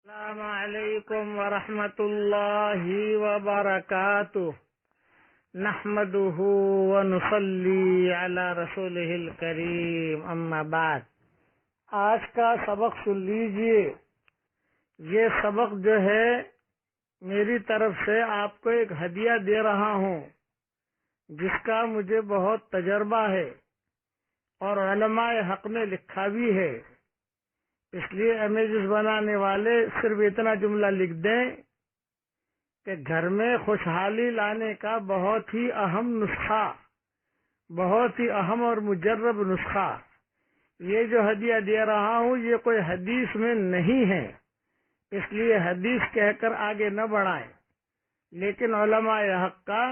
السلام علیکم ورحمۃ اللہ وبرکاتہ نحمده ونصلی علی رسولہ الکریم اما بعد۔ آج کا سبق سن لیجئے۔ یہ سبق جو ہے میری طرف سے آپ کو ایک ہدیہ دے رہا ہوں جس کا مجھے بہت تجربہ ہے اور علماء حق نے لکھا بھی ہے۔ اس لیے امیجز بنانے والے صرف اتنا جملہ لکھ دیں کہ گھر میں خوشحالی لانے کا بہت ہی اہم نسخہ، بہت ہی اہم اور مجرب نسخہ۔ یہ جو ہدیہ دے رہا ہوں یہ کوئی حدیث میں نہیں ہے، اس لیے حدیث کہہ کر آگے نہ بڑھائیں، لیکن علماء حق کا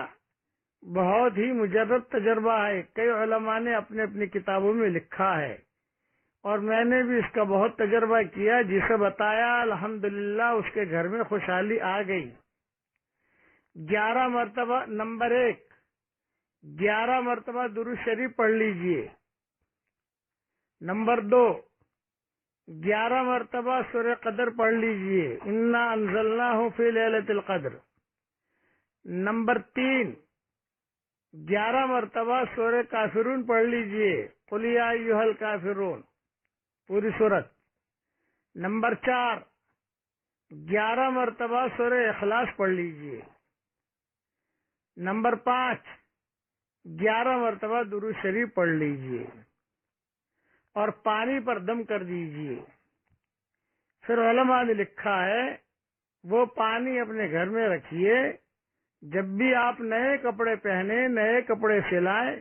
بہت ہی مجرب تجربہ ہے۔ کئی علماء نے اپنے اپنی کتابوں میں لکھا ہے اور میں نے بھی اس کا بہت تجربہ کیا، جسے بتایا الحمدللہ اس کے گھر میں خوشحالی آ گئی۔ 11 مرتبہ نمبر 1، 11 مرتبہ درود شریف پڑھ لیجئے۔ نمبر 2، 11 مرتبہ سورہ قدر پڑھ لیجئے، انا انزلناہ فی لیلۃ القدر۔ نمبر 3، 11 مرتبہ سورہ کافرون پڑھ لیجئے، قل یا ایھا الکافرون، پوری سورت۔ نمبر 4، 11 مرتبہ سورہ اخلاص پڑھ لیجئے۔ نمبر 5، 11 مرتبہ درود شریف پڑھ لیجئے اور پانی پر دم کر دیجئے۔ پھر علماء نے لکھا ہے وہ پانی اپنے گھر میں رکھیے، جب بھی آپ نئے کپڑے پہنے، نئے کپڑے سلائیں،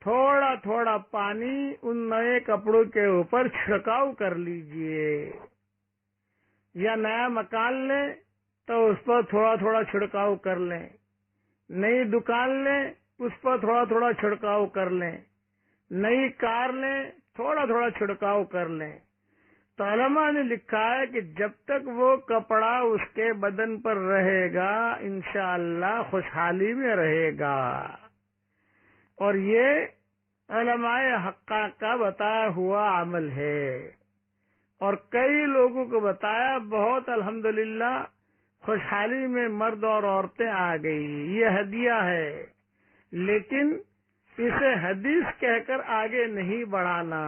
تھوڑا تھوڑا پانی ان نئے کپڑوں کے اوپر چھڑکاؤ کر لیجئے، یا نیا مکان لیں تو اس پر تھوڑا تھوڑا چھڑکاؤ کر لیں، نئی دکان لیں اس پر تھوڑا تھوڑا چھڑکاؤ کر لیں، نئی کار لیں تھوڑا تھوڑا چھڑکاؤ کر لیں۔ تو علماء نے لکھا ہے کہ جب تک وہ کپڑا اس کے بدن پر رہے گا انشاءاللہ خوشحالی میں رہے گا۔ اور یہ علماء حقہ کا بتایا ہوا عمل ہے، اور کئی لوگوں کو بتایا، بہت الحمدللہ خوشحالی میں مرد اور عورتیں آ گئی۔ یہ ہدیہ ہے، لیکن اسے حدیث کہہ کر آگے نہیں بڑھانا۔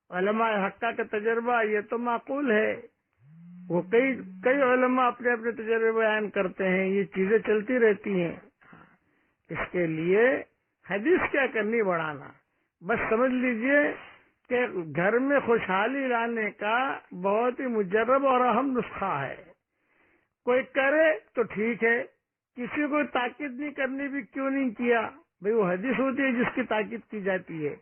علماء حقہ کا تجربہ یہ تو معقول ہے، وہ کئی علماء اپنے اپنے تجربے بیان کرتے ہیں، یہ چیزیں چلتی رہتی ہیں۔ اس کے لیے حدیث کیا کرنی بڑھانا، بس سمجھ لیجئے کہ گھر میں خوشحالی لانے کا بہت ہی مجرب اور اہم نسخہ ہے۔ کوئی کرے تو ٹھیک ہے، کسی کو تاکید نہیں کرنی بھی کیوں نہیں کیا، بھئی وہ حدیث ہوتی ہے جس کی تاکید کی جاتی ہے۔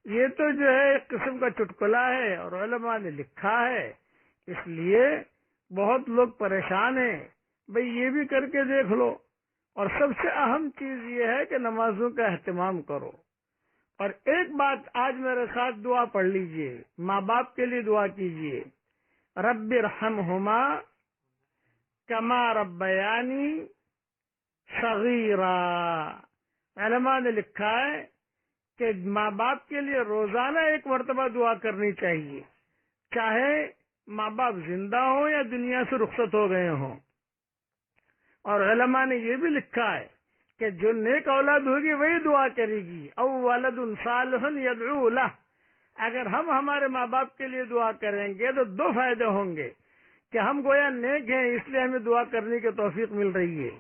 یہ تو جو ہے ایک قسم کا چٹکلا ہے اور علماء نے لکھا ہے، اس لیے بہت لوگ پریشان ہیں، بھئی یہ بھی کر کے دیکھ لو۔ اور سب سے اہم چیز یہ ہے کہ نمازوں کا اہتمام کرو۔ اور ایک بات آج میرے ساتھ دعا پڑھ لیجئے، ماں باپ کے لیے دعا کیجئے، رب ارحمہما کما ربیانی صغیرا۔ علماء نے لکھا ہے کہ ماں باپ کے لیے روزانہ 1 مرتبہ دعا کرنی چاہیے، چاہے ماں باپ زندہ ہوں یا دنیا سے رخصت ہو گئے ہوں۔ اور علماء نے یہ بھی لکھا ہے کہ جو نیک اولاد ہوگی وہی دعا کرے گی، او ولد صالح یدعو لہ۔ اگر ہم ہمارے ماں باپ کے لیے دعا کریں گے تو 2 فائدے ہوں گے کہ ہم گویا نیک ہیں اس لیے ہمیں دعا کرنے کی توفیق مل رہی ہے،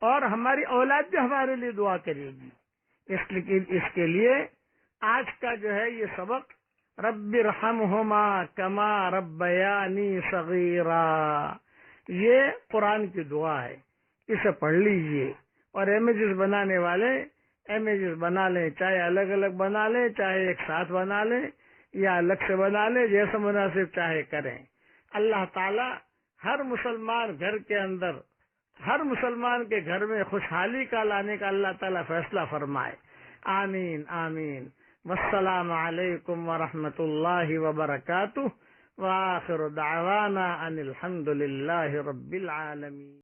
اور ہماری اولاد بھی ہمارے لیے دعا کرے گی۔ اس کے لیے آج کا جو ہے یہ سبق، رب ارحمہما کما ربیانی صغیرا، یہ قرآن کی دعا ہے، اسے پڑھ لیجئے۔ اور امیجز بنانے والے امیجز بنا لیں، چاہے الگ الگ بنا لیں، چاہے ایک ساتھ بنا لیں یا الگ سے بنا لیں، جیسا مناسب چاہے کریں۔ اللہ تعالی ہر مسلمان گھر کے اندر، ہر مسلمان کے گھر میں خوشحالی کا لانے کا اللہ تعالی فیصلہ فرمائے، آمین آمین۔ والسلام علیکم ورحمۃ اللہ وبرکاتہ، وآخر دعوانا ان الحمد للہ رب العالمین۔